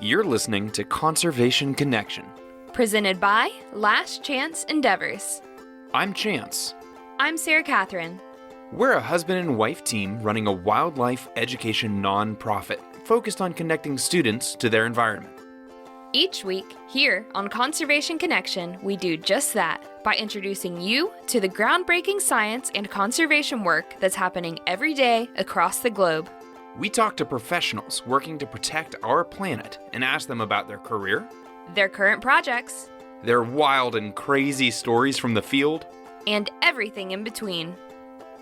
You're listening to Conservation Connection. Presented by Last Chance Endeavors. I'm Chance. I'm Sarah Catherine. We're a husband and wife team running a wildlife education nonprofit focused on connecting students to their environment. Each week, here on Conservation Connection, we do just that by introducing you to the groundbreaking science and conservation work that's happening every day across the globe. We talk to professionals working to protect our planet and ask them about their career, their current projects, their wild and crazy stories from the field, and everything in between.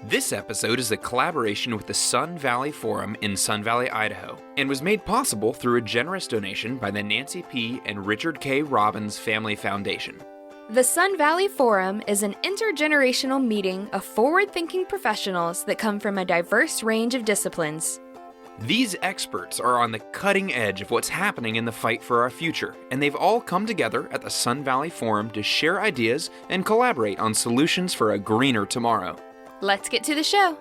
This episode is a collaboration with the Sun Valley Forum in Sun Valley, Idaho, and was made possible through a generous donation by the Nancy P. and Richard K. Robbins Family Foundation. The Sun Valley Forum is an intergenerational meeting of forward-thinking professionals that come from a diverse range of disciplines. These experts are on the cutting edge of what's happening in the fight for our future, and they've all come together at the Sun Valley Forum to share ideas and collaborate on solutions for a greener tomorrow. Let's get to the show.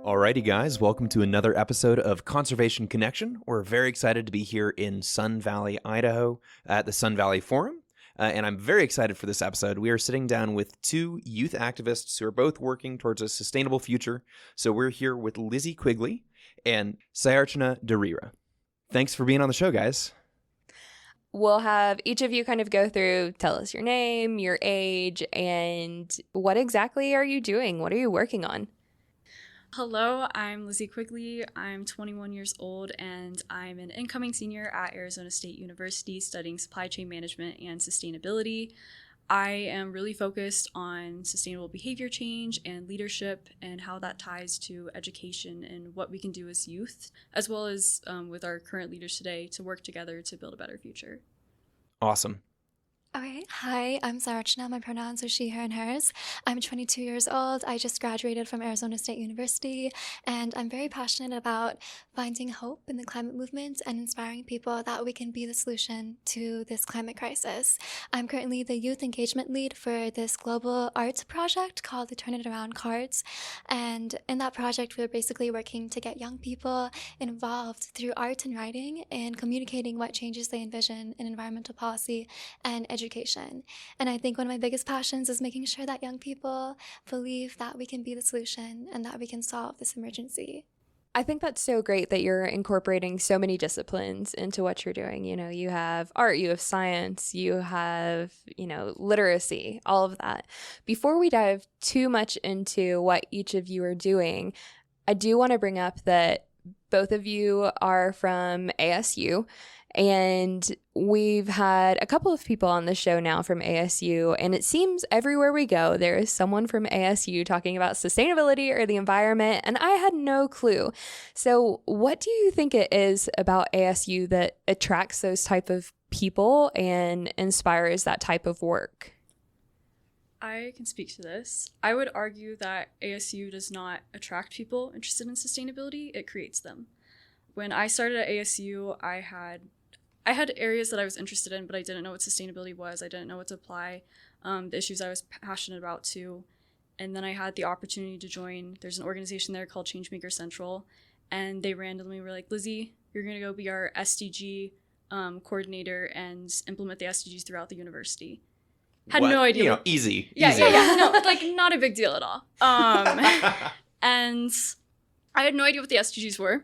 Alrighty guys, welcome to another episode of Conservation Connection. We're very excited to be here in Sun Valley, Idaho at the Sun Valley Forum. And I'm very excited for this episode. We are sitting down with two youth activists who are both working towards a sustainable future. So we're here with Lizzie Quigley and Saiarchana Darira. Thanks for being on the show, guys. We'll have each of you kind of go through, tell us your name, your age, and what exactly are you doing? What are you working on? Hello, I'm Lizzie Quigley. I'm 21 years old, and I'm an incoming senior at Arizona State University studying supply chain management and sustainability. I am really focused on sustainable behavior change and leadership and how that ties to education and what we can do as youth, as well as with our current leaders today to work together to build a better future. Awesome. Okay, hi, I'm Saiarchana. My pronouns are she, her, and hers. I'm 22 years old. I just graduated from Arizona State University, and I'm very passionate about finding hope in the climate movement and inspiring people that we can be the solution to this climate crisis. I'm currently the youth engagement lead for this global arts project called the Turn It Around Cards, and in that project, we're basically working to get young people involved through art and writing and communicating what changes they envision in environmental policy and education. And I think one of my biggest passions is making sure that young people believe that we can be the solution and that we can solve this emergency. I think that's so great that you're incorporating so many disciplines into what you're doing. You know, you have art, you have science, you have, literacy, all of that. Before we dive too much into what each of you are doing, I do want to bring up that both of you are from ASU. And we've had a couple of people on the show now from ASU, and it seems everywhere we go, there is someone from ASU talking about sustainability or the environment, and I had no clue. So what do you think it is about ASU that attracts those type of people and inspires that type of work? I can speak to this. I would argue that ASU does not attract people interested in sustainability, it creates them. When I started at ASU, I had areas that I was interested in, but I didn't know what sustainability was. I didn't know what to apply, the issues I was passionate about too. And then I had the opportunity to join. There's an organization there called Changemaker Central, and they randomly were like, Lizzie, you're going to go be our SDG coordinator and implement the SDGs throughout the university. Had no idea. Easy. Yeah, easy. yeah. No, like not a big deal at all. And I had no idea what the SDGs were.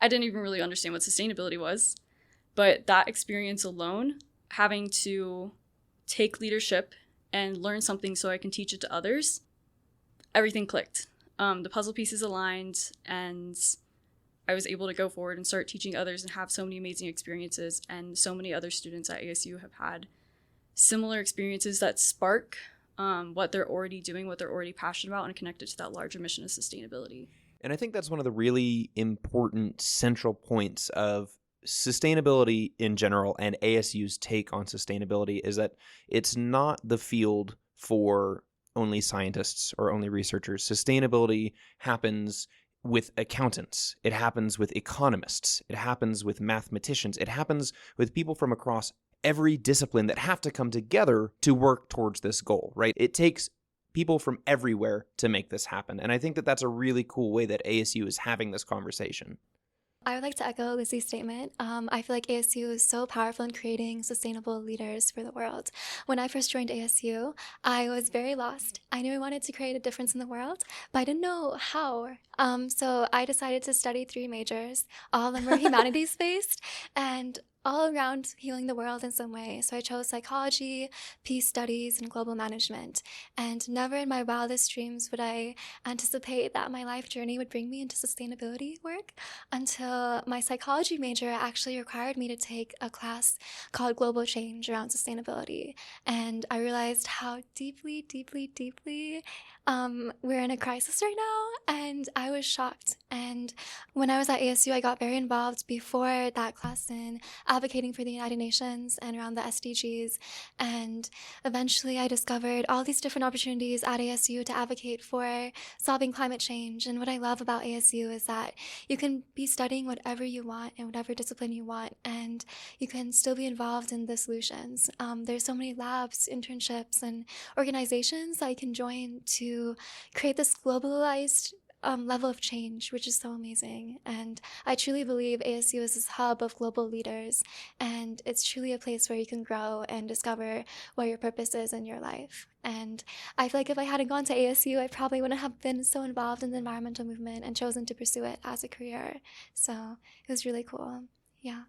I didn't even really understand what sustainability was. But that experience alone, having to take leadership and learn something so I can teach it to others, everything clicked. The puzzle pieces aligned, and I was able to go forward and start teaching others and have so many amazing experiences. And so many other students at ASU have had similar experiences that spark what they're already doing, what they're already passionate about, and connect it to that larger mission of sustainability. And I think that's one of the really important central points of sustainability in general and ASU's take on sustainability is that it's not the field for only scientists or only researchers. Sustainability happens with accountants. It happens with economists. It happens with mathematicians. It happens with people from across every discipline that have to come together to work towards this goal, right? It takes people from everywhere to make this happen. And I think that that's a really cool way that ASU is having this conversation. I would like to echo Lizzie's statement. I feel like ASU is so powerful in creating sustainable leaders for the world. When I first joined ASU, I was very lost. I knew I wanted to create a difference in the world, but I didn't know how. So I decided to study 3 majors. All of them were humanities-based and all around healing the world in some way. So I chose psychology, peace studies, and global management. And never in my wildest dreams would I anticipate that my life journey would bring me into sustainability work until my psychology major actually required me to take a class called Global Change around sustainability. And I realized how deeply we're in a crisis right now, and I was shocked. And when I was at ASU, I got very involved before that class in advocating for the United Nations and around the SDGs. And eventually I discovered all these different opportunities at ASU to advocate for solving climate change. And what I love about ASU is that you can be studying whatever you want in whatever discipline you want, and you can still be involved in the solutions. There's so many labs, internships, and organizations that you can join to create this globalized level of change, which is so amazing. And I truly believe ASU is this hub of global leaders, and it's truly a place where you can grow and discover what your purpose is in your life. And I feel like if I hadn't gone to ASU, I probably wouldn't have been so involved in the environmental movement and chosen to pursue it as a career. So it was really cool. Yeah.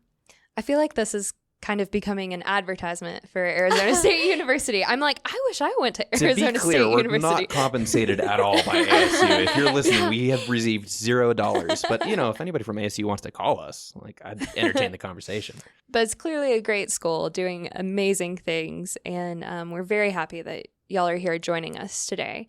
I feel like this is kind of becoming an advertisement for Arizona State University. I'm like, I wish I went to Arizona To be clear, State we're University. not compensated at all by ASU. If you're listening, we have received $0. But, if anybody from ASU wants to call us, I'd entertain the conversation. But it's clearly a great school doing amazing things. And we're very happy that y'all are here joining us today.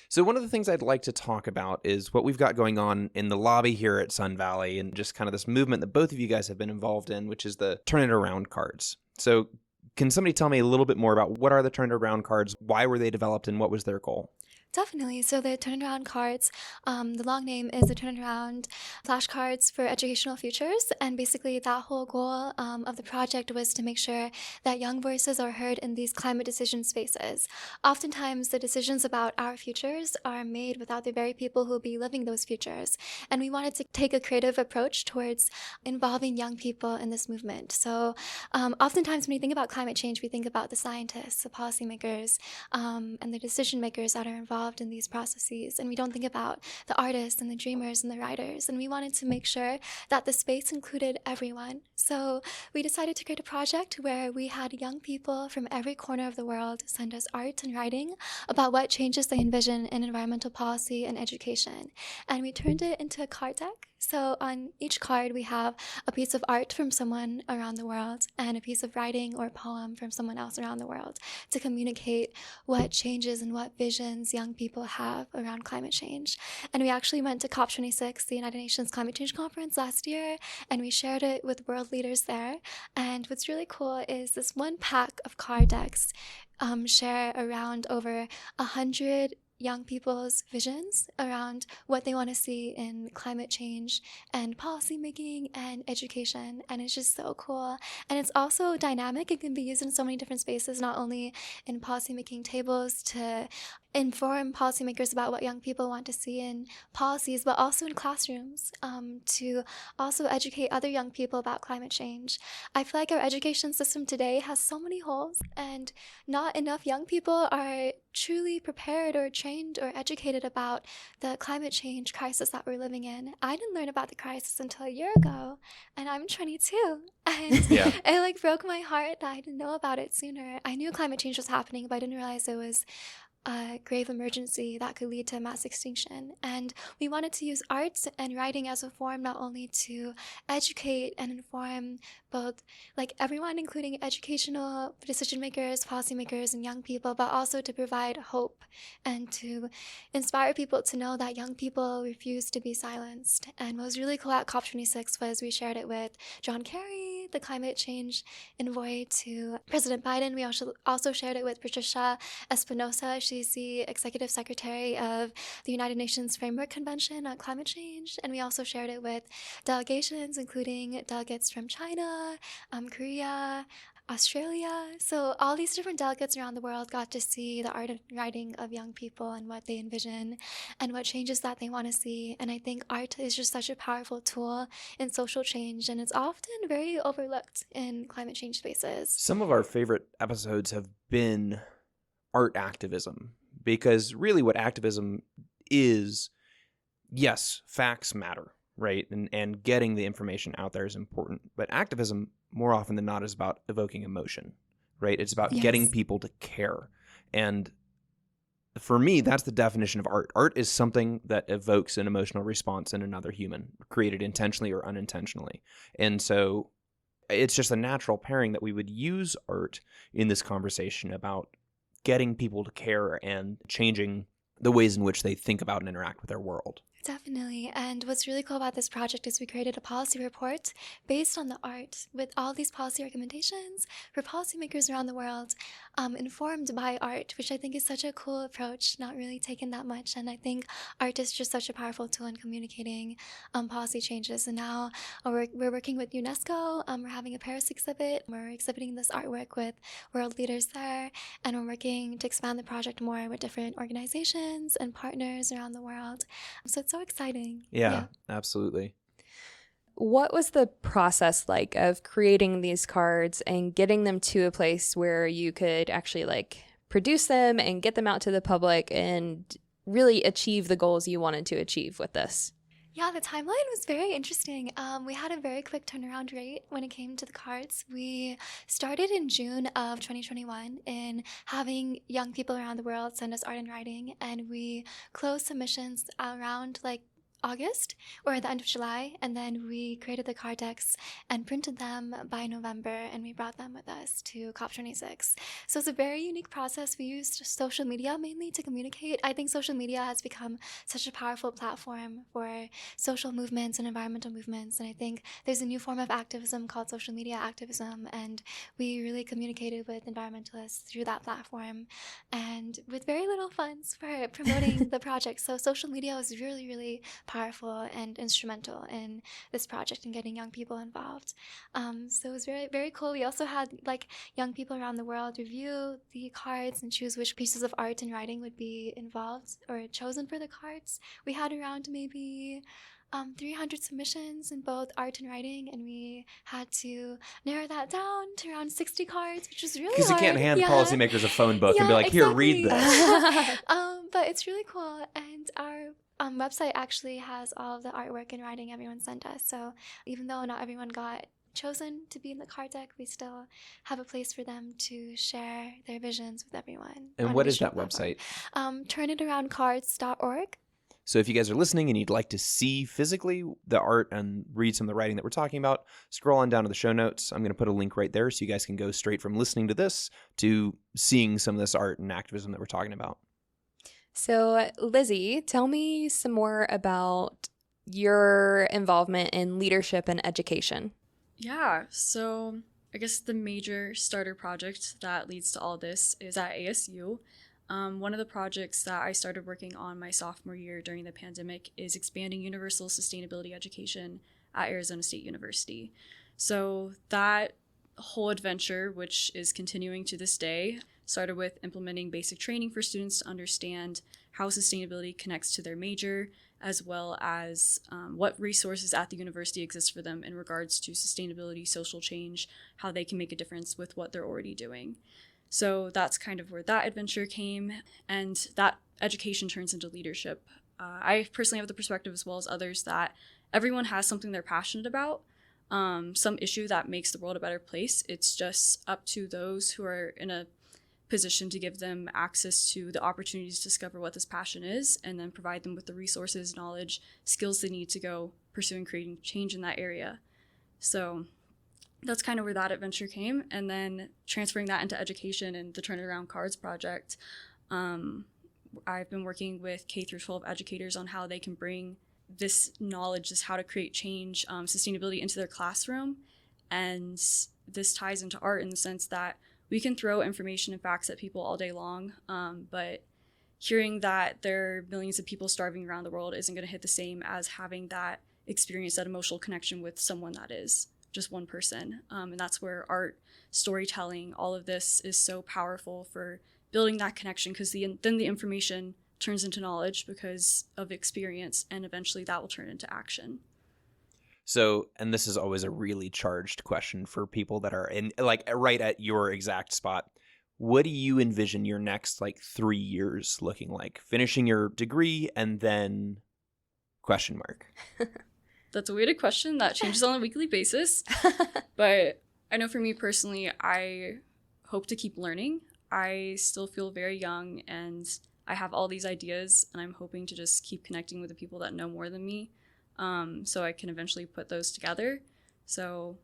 So one of the things I'd like to talk about is what we've got going on in the lobby here at Sun Valley, and just kind of this movement that both of you guys have been involved in, which is the Turn It Around cards. So can somebody tell me a little bit more about what are the Turn It Around cards, why were they developed, and what was their goal? Definitely. So the Turn It Around cards, the long name is the Turn It Around flashcards for educational futures. And basically that whole goal of the project was to make sure that young voices are heard in these climate decision spaces. Oftentimes the decisions about our futures are made without the very people who will be living those futures. And we wanted to take a creative approach towards involving young people in this movement. So oftentimes when we think about climate change, we think about the scientists, the policymakers, and the decision makers that are involved in these processes, and we don't think about the artists and the dreamers and the writers. And we wanted to make sure that the space included everyone. So we decided to create a project where we had young people from every corner of the world send us art and writing about what changes they envision in environmental policy and education. And we turned it into a card deck. So on each card, we have a piece of art from someone around the world and a piece of writing or poem from someone else around the world to communicate what changes and what visions young people have around climate change. And we actually went to COP26, the United Nations Climate Change Conference last year, and we shared it with world leaders there. And what's really cool is this one pack of card decks share around over 100 young people's visions around what they want to see in climate change and policymaking and education. And it's just so cool. And it's also dynamic. It can be used in so many different spaces, not only in policymaking tables to inform policymakers about what young people want to see in policies, but also in classrooms to also educate other young people about climate change. I feel like our education system today has so many holes, and not enough young people are truly prepared or trained or educated about the climate change crisis that we're living in. I didn't learn about the crisis until a year ago, and I'm 22. And it broke my heart that I didn't know about it sooner. I knew climate change was happening, but I didn't realize it was a grave emergency that could lead to mass extinction. And we wanted to use arts and writing as a form not only to educate and inform both everyone, including educational decision makers, policymakers, and young people, but also to provide hope and to inspire people to know that young people refuse to be silenced. And what was really cool at COP26 was we shared it with John Kerry, the climate change envoy to President Biden. We also shared it with Patricia Espinosa. She's the executive secretary of the United Nations Framework Convention on Climate Change. And we also shared it with delegations, including delegates from China, Korea, Australia. So all these different delegates around the world got to see the art and writing of young people and what they envision and what changes that they want to see. And I think art is just such a powerful tool in social change, and it's often very overlooked in climate change spaces. Some of our favorite episodes have been art activism, because really what activism is, yes, facts matter, right? And getting the information out there is important. But activism, more often than not, is about evoking emotion, right? It's about getting people to care. And for me, that's the definition of art. Art is something that evokes an emotional response in another human, created intentionally or unintentionally. And so it's just a natural pairing that we would use art in this conversation about getting people to care and changing the ways in which they think about and interact with their world. Definitely. And what's really cool about this project is we created a policy report based on the art with all these policy recommendations for policymakers around the world, informed by art, which I think is such a cool approach, not really taken that much. And I think art is just such a powerful tool in communicating policy changes. And now we're working with UNESCO. We're having a Paris exhibit. We're exhibiting this artwork with world leaders there. And we're working to expand the project more with different organizations and partners around the world. So it's so exciting. Yeah, absolutely. What was the process like of creating these cards and getting them to a place where you could actually like produce them and get them out to the public and really achieve the goals you wanted to achieve with this? Yeah, the timeline was very interesting. We had a very quick turnaround rate when it came to the cards. We started in June of 2021 in having young people around the world send us art and writing, and we closed submissions around like August or the end of July, and then we created the card decks and printed them by November, and we brought them with us to COP26. So it's a very unique process. We used social media mainly to communicate. I think social media has become such a powerful platform for social movements and environmental movements, and I think there's a new form of activism called social media activism, and we really communicated with environmentalists through that platform and with very little funds for promoting the project. So social media was really, really powerful and instrumental in this project and getting young people involved. So it was very, very cool. We also had like young people around the world review the cards and choose which pieces of art and writing would be involved or chosen for the cards. We had around maybe 300 submissions in both art and writing, and we had to narrow that down to around 60 cards, which was really hard. Because you can't hand policymakers a phone book and be like, here, read this. But it's really cool, and our website actually has all of the artwork and writing everyone sent us. So even though not everyone got chosen to be in the card deck, we still have a place for them to share their visions with everyone. And what is that website? Turnitaroundcards.org. So if you guys are listening and you'd like to see physically the art and read some of the writing that we're talking about, scroll on down to the show notes. I'm going to put a link right there so you guys can go straight from listening to this to seeing some of this art and activism that we're talking about. So, Lizzie, tell me some more about your involvement in leadership and education. Yeah, so I guess the major starter project that leads to all this is at ASU. One of the projects that I started working on my sophomore year during the pandemic is expanding universal sustainability education at Arizona State University. So that whole adventure, which is continuing to this day, started with implementing basic training for students to understand how sustainability connects to their major, as well as what resources at the university exist for them in regards to sustainability, social change, how they can make a difference with what they're already doing. So that's kind of where that adventure came, and that education turns into leadership. I personally have the perspective, as well as others, that everyone has something they're passionate about, some issue that makes the world a better place. It's just up to those who are in a position to give them access to the opportunities to discover what this passion is, and then provide them with the resources, knowledge, skills they need to go pursue and creating change in that area. So that's kind of where that adventure came. And then transferring that into education and the Turn It Around Cards project, I've been working with K through 12 educators on how they can bring this knowledge, just how to create change, sustainability into their classroom. And this ties into art in the sense that we can throw information and facts at people all day long, but hearing that there are millions of people starving around the world isn't going to hit the same as having that experience, that emotional connection with someone that is. just one person. And that's where art, storytelling, all of this is so powerful for building that connection, because then the information turns into knowledge because of experience, and eventually that will turn into action. So, and this is always a really charged question for people that are in, like, right at your exact spot. What do you envision your next, like, 3 years looking like? Finishing your degree and then question mark. That's a weighted question that changes on a weekly basis. But I know for me personally, I hope to keep learning. I still feel very young and I have all these ideas, and I'm hoping to just keep connecting with the people that know more than me, so I can eventually put those together. So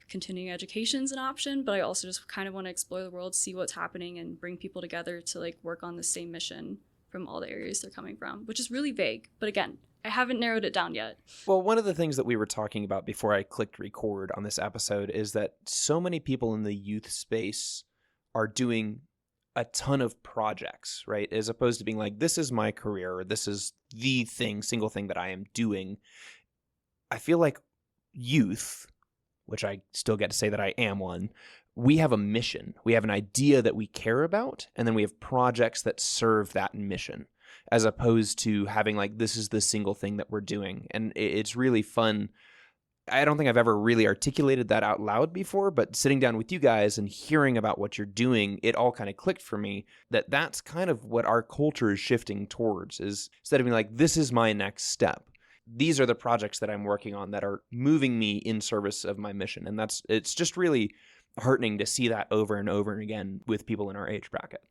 continuing education is an option, but I also just kind of want to explore the world, see what's happening, and bring people together to like work on the same mission from all the areas they're coming from, which is really vague. But again, I haven't narrowed it down yet. Well, one of the things that we were talking about before I clicked record on this episode is that so many people in the youth space are doing a ton of projects, right? As opposed to being like, this is my career, or this is the single thing that I am doing. I feel like youth, which I still get to say that I am one, we have a mission. We have an idea that we care about, and then we have projects that serve that mission, as opposed to having like, this is the single thing that we're doing. And it's really fun. I don't think I've ever really articulated that out loud before, but sitting down with you guys and hearing about what you're doing, it all kind of clicked for me that that's kind of what our culture is shifting towards, is instead of being like, this is my next step, these are the projects that I'm working on that are moving me in service of my mission. And it's just really heartening to see that over and over again with people in our age bracket.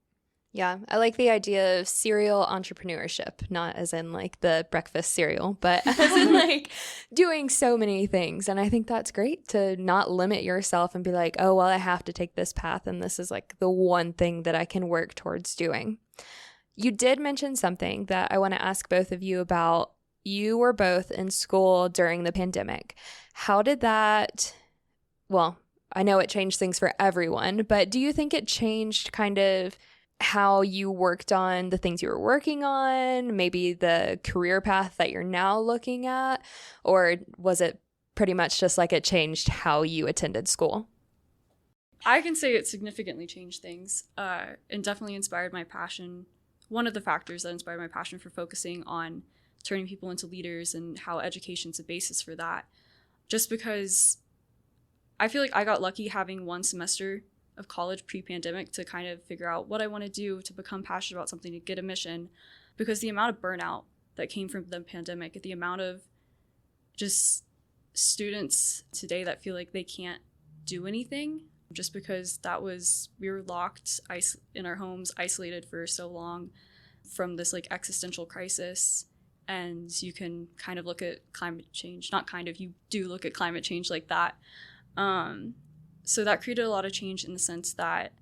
Yeah, I like the idea of serial entrepreneurship, not as in like the breakfast cereal, but as in like doing so many things. And I think that's great to not limit yourself and be like, oh, well, I have to take this path, and this is like the one thing that I can work towards doing. You did mention something that I want to ask both of you about. You were both in school during the pandemic. How did that, well, I know it changed things for everyone, but do you think it changed kind of how you worked on the things you were working on, maybe the career path that you're now looking at? Or was it pretty much just like it changed how you attended school? I can say it significantly changed things, and definitely inspired my passion. One of the factors that inspired my passion for focusing on turning people into leaders and how education's a basis for that. Just because I feel like I got lucky having one semester of college pre-pandemic to kind of figure out what I want to do, to become passionate about something, to get a mission, because the amount of burnout that came from the pandemic, the amount of just students today that feel like they can't do anything just because we were locked in our homes, isolated for so long from this like existential crisis. And you can kind of look at climate change, you do look at climate change like that. So that created a lot of change in the sense that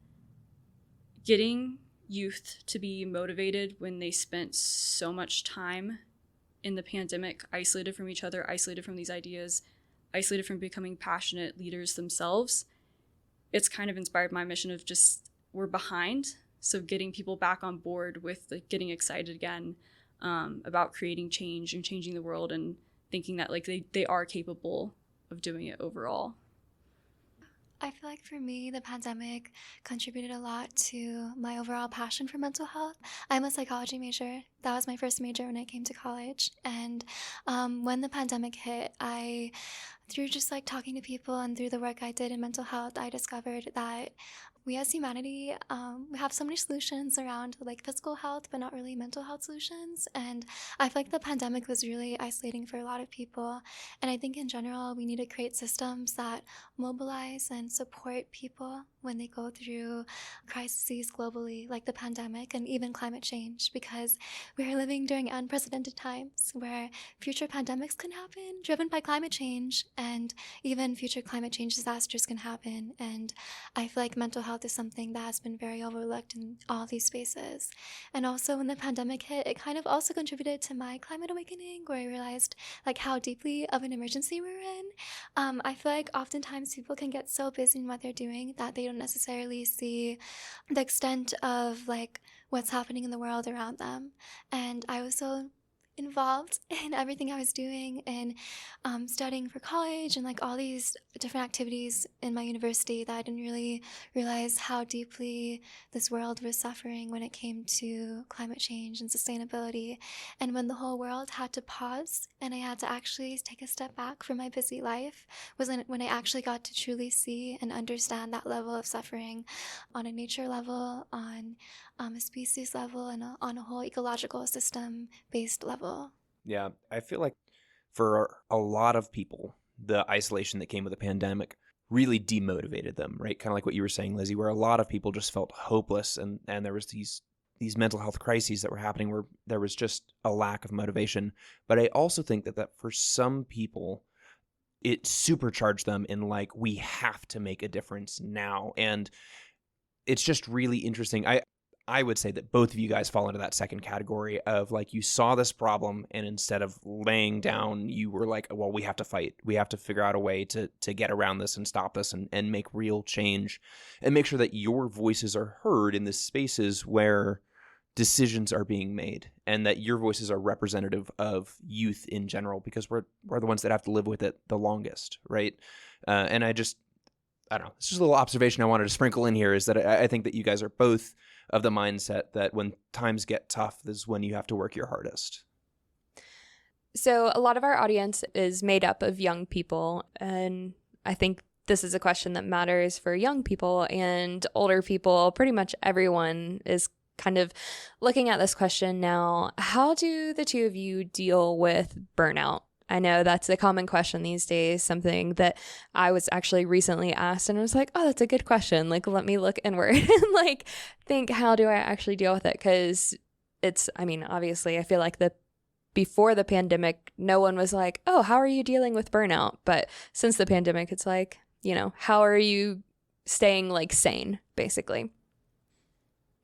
getting youth to be motivated when they spent so much time in the pandemic, isolated from each other, isolated from these ideas, isolated from becoming passionate leaders themselves, it's kind of inspired my mission of just, we're behind. So getting people back on board with like getting excited again about creating change and changing the world, and thinking that like they are capable of doing it overall. I feel like for me, the pandemic contributed a lot to my overall passion for mental health. I'm a psychology major. That was my first major when I came to college. And when the pandemic hit, through just like talking to people and through the work I did in mental health, I discovered that we as humanity, we have so many solutions around like physical health, but not really mental health solutions. And I feel like the pandemic was really isolating for a lot of people. And I think in general, we need to create systems that mobilize and support people when they go through crises globally, like the pandemic and even climate change, because we are living during unprecedented times where future pandemics can happen driven by climate change, and even future climate change disasters can happen. And I feel like mental health is something that has been very overlooked in all these spaces. And also when the pandemic hit, it kind of also contributed to my climate awakening, where I realized like how deeply of an emergency we're in. I feel like oftentimes people can get so busy in what they're doing that they don't necessarily see the extent of like what's happening in the world around them. And I was so involved in everything I was doing and studying for college and like all these different activities in my university that I didn't really realize how deeply this world was suffering when it came to climate change and sustainability. And when the whole world had to pause and I had to actually take a step back from my busy life was when I actually got to truly see and understand that level of suffering on a nature level, on a species level, and on a whole ecological system based level. Yeah, I feel like for a lot of people, the isolation that came with the pandemic really demotivated them, right? Kind of like what you were saying, Lizzie, where a lot of people just felt hopeless, and there was these mental health crises that were happening where there was just a lack of motivation. But I also think that for some people, it supercharged them in like, we have to make a difference now. And it's just really interesting. I would say that both of you guys fall into that second category of like, you saw this problem and instead of laying down, you were like, well, we have to fight. We have to figure out a way to get around this and stop this and make real change and make sure that your voices are heard in the spaces where decisions are being made and that your voices are representative of youth in general, because we're the ones that have to live with it the longest, right? And I don't know. It's just a little observation I wanted to sprinkle in here is that I think that you guys are both of the mindset that when times get tough, this is when you have to work your hardest. So a lot of our audience is made up of young people, and I think this is a question that matters for young people and older people. Pretty much everyone is kind of looking at this question now. How do the two of you deal with burnout? I know that's a common question these days, something that I was actually recently asked and I was like, oh, that's a good question. Like, let me look inward and like think, how do I actually deal with it? Because obviously I feel like before the pandemic, no one was like, oh, how are you dealing with burnout? But since the pandemic, it's like, how are you staying like sane, basically?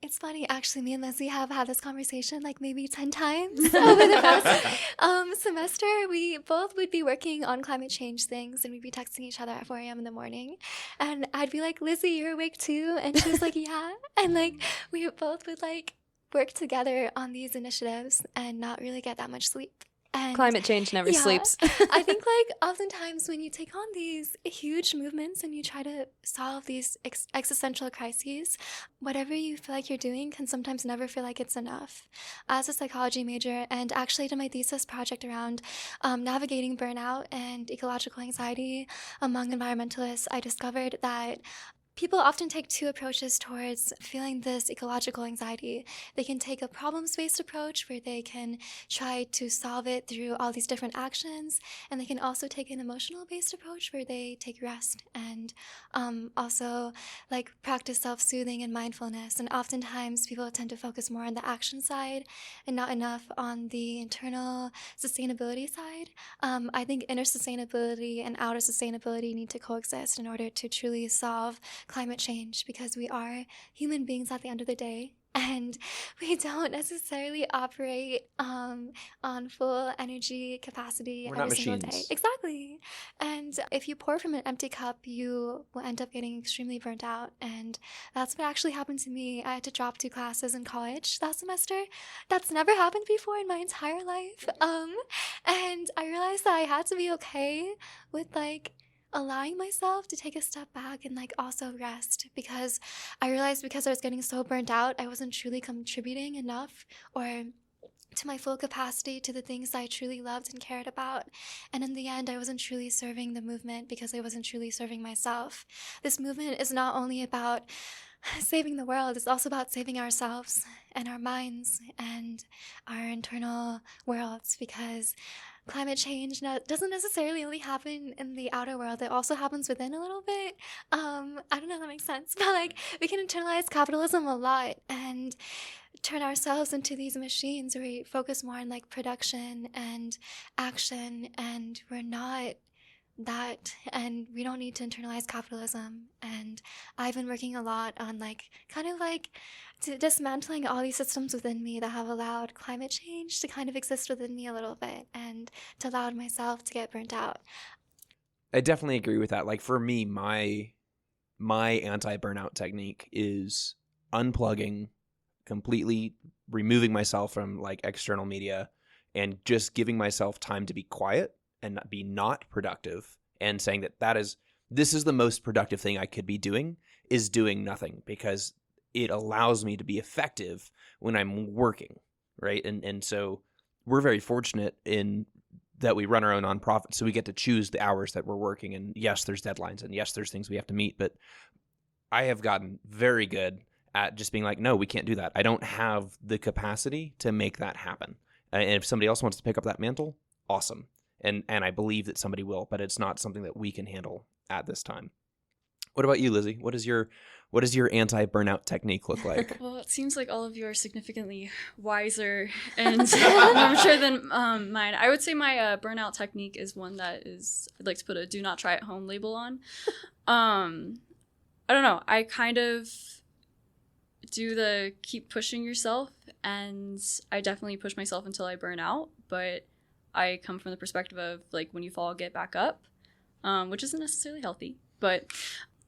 It's funny, actually, me and Lizzie have had this conversation like maybe 10 times over the past semester. We both would be working on climate change things and we'd be texting each other at 4 a.m. in the morning. And I'd be like, Lizzie, you're awake too? And she was like, yeah. And like, we both would like work together on these initiatives and not really get that much sleep. And climate change never sleeps. I think like oftentimes when you take on these huge movements and you try to solve these existential crises, whatever you feel like you're doing can sometimes never feel like it's enough. As a psychology major and actually did my thesis project around navigating burnout and ecological anxiety among environmentalists, I discovered that people often take two approaches towards feeling this ecological anxiety. They can take a problems-based approach where they can try to solve it through all these different actions, and they can also take an emotional-based approach where they take rest and also like practice self-soothing and mindfulness. And oftentimes people tend to focus more on the action side and not enough on the internal sustainability side. I think inner sustainability and outer sustainability need to coexist in order to truly solve climate change, because we are human beings at the end of the day and we don't necessarily operate on full energy capacity every single day. Exactly. And if you pour from an empty cup, you will end up getting extremely burnt out. And that's what actually happened to me. I had to drop 2 classes in college that semester. That's never happened before in my entire life. And I realized that I had to be okay with like allowing myself to take a step back and like also rest, because I realized because I was getting so burnt out, I wasn't truly contributing enough or to my full capacity to the things I truly loved and cared about. And in the end, I wasn't truly serving the movement because I wasn't truly serving myself. This movement is not only about saving the world, it's also about saving ourselves and our minds and our internal worlds, because climate change doesn't necessarily only happen in the outer world. It also happens within a little bit. I don't know if that makes sense, but like we can internalize capitalism a lot and turn ourselves into these machines where we focus more on like production and action, and we're not that, and we don't need to internalize capitalism. And I've been working a lot on like kind of like dismantling all these systems within me that have allowed climate change to kind of exist within me a little bit and to allow myself to get burnt out. I definitely agree with that. Like for me, my anti-burnout technique is unplugging, completely removing myself from like external media and just giving myself time to be quiet and be not productive, and saying this is the most productive thing I could be doing, is doing nothing, because it allows me to be effective when I'm working, right? And so we're very fortunate in that we run our own nonprofit, so we get to choose the hours that we're working. And yes, there's deadlines, and yes, there's things we have to meet, but I have gotten very good at just being like, no, we can't do that. I don't have the capacity to make that happen. And if somebody else wants to pick up that mantle, awesome. And I believe that somebody will, but it's not something that we can handle at this time. What about you, Lizzie? What does your anti-burnout technique look like? Well, it seems like all of you are significantly wiser and more mature than mine. I would say my burnout technique is one that is, I'd like to put a do not try at home label on. I don't know. I kind of do the keep pushing yourself, and I definitely push myself until I burn out, but I come from the perspective of like when you fall, get back up, which isn't necessarily healthy, but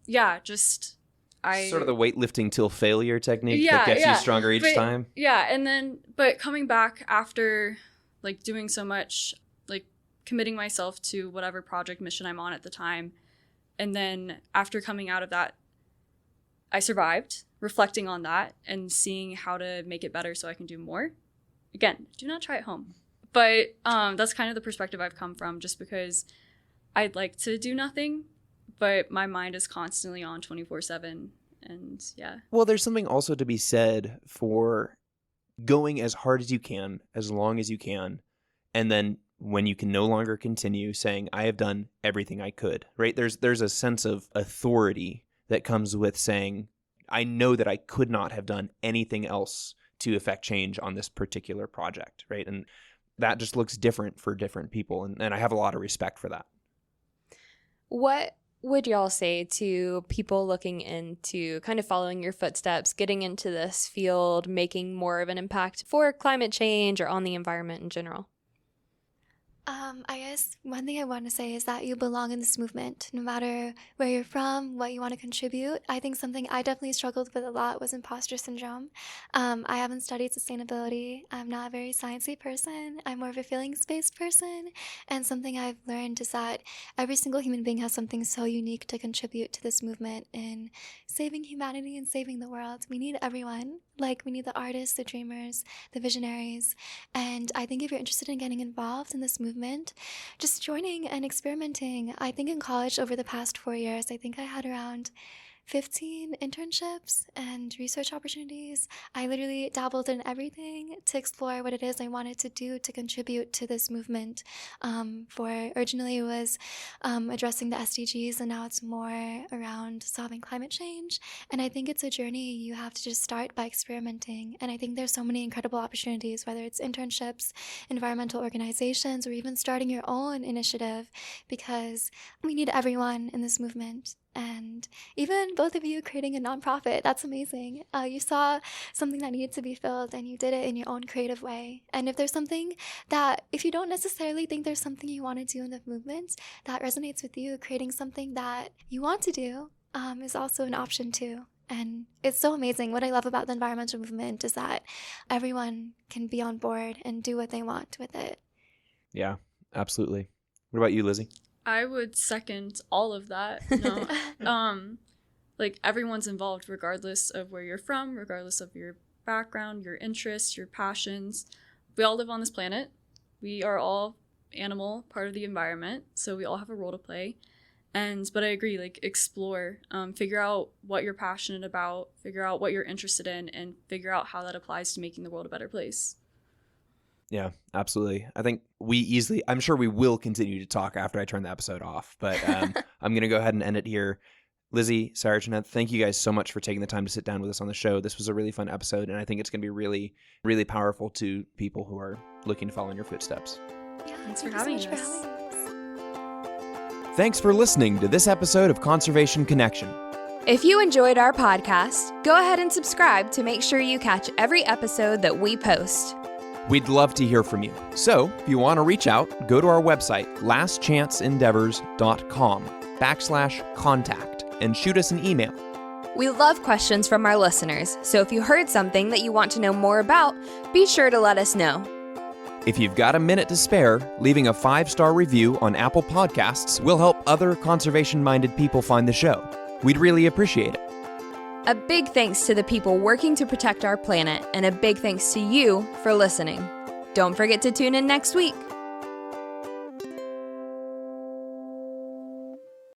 yeah, just sort of the weightlifting till failure technique that gets you stronger each time. Yeah, and then but coming back after like doing so much, like committing myself to whatever project mission I'm on at the time, and then after coming out of that, I survived, reflecting on that and seeing how to make it better so I can do more. Again, do not try at home. But that's kind of the perspective I've come from, just because I'd like to do nothing, but my mind is constantly on 24/7. And yeah. Well, there's something also to be said for going as hard as you can, as long as you can, and then when you can no longer continue, saying, I have done everything I could, right? There's a sense of authority that comes with saying, I know that I could not have done anything else to affect change on this particular project, right? And that just looks different for different people, and I have a lot of respect for that. What would y'all say to people looking into kind of following your footsteps, getting into this field, making more of an impact for climate change or on the environment in general? I guess one thing I want to say is that you belong in this movement, no matter where you're from, what you want to contribute. I think something I definitely struggled with a lot was imposter syndrome. I haven't studied sustainability. I'm not a very sciencey person. I'm more of a feelings-based person. And something I've learned is that every single human being has something so unique to contribute to this movement in saving humanity and saving the world. We need everyone. Like, we need the artists, the dreamers, the visionaries. And I think if you're interested in getting involved in this movement, just joining and experimenting. I think in college over the past 4 years, I think I had around 15 internships and research opportunities. I literally dabbled in everything to explore what it is I wanted to do to contribute to this movement. Originally it was addressing the SDGs, and now it's more around solving climate change. And I think it's a journey you have to just start by experimenting. And I think there's so many incredible opportunities, whether it's internships, environmental organizations, or even starting your own initiative, because we need everyone in this movement. And even both of you creating a nonprofit, that's amazing. You saw something that needed to be filled, and you did it in your own creative way. And if there's something that, if you don't necessarily think there's something you want to do in the movement that resonates with you, creating something that you want to do is also an option too. And it's so amazing. What I love about the environmental movement is that everyone can be on board and do what they want with it. Yeah, absolutely. What about you, Lizzie? I would second all of that. No. Like, everyone's involved regardless of where you're from, regardless of your background, your interests, your passions. We all live on this planet. We are all animal, part of the environment, so we all have a role to play. But I agree, like, explore, figure out what you're passionate about, figure out what you're interested in, and figure out how that applies to making the world a better place. Yeah, absolutely. I think I'm sure we will continue to talk after I turn the episode off, but I'm going to go ahead and end it here. Lizzie, Saiarchana, thank you guys so much for taking the time to sit down with us on the show. This was a really fun episode, and I think it's going to be really, really powerful to people who are looking to follow in your footsteps. Yeah, Thanks for having so much us. for having us. Thanks for listening to this episode of Conservation Connection. If you enjoyed our podcast, go ahead and subscribe to make sure you catch every episode that we post. We'd love to hear from you. So if you want to reach out, go to our website, lastchanceendeavors.com/contact, and shoot us an email. We love questions from our listeners, so if you heard something that you want to know more about, be sure to let us know. If you've got a minute to spare, leaving a 5-star review on Apple Podcasts will help other conservation-minded people find the show. We'd really appreciate it. A big thanks to the people working to protect our planet, and a big thanks to you for listening. Don't forget to tune in next week.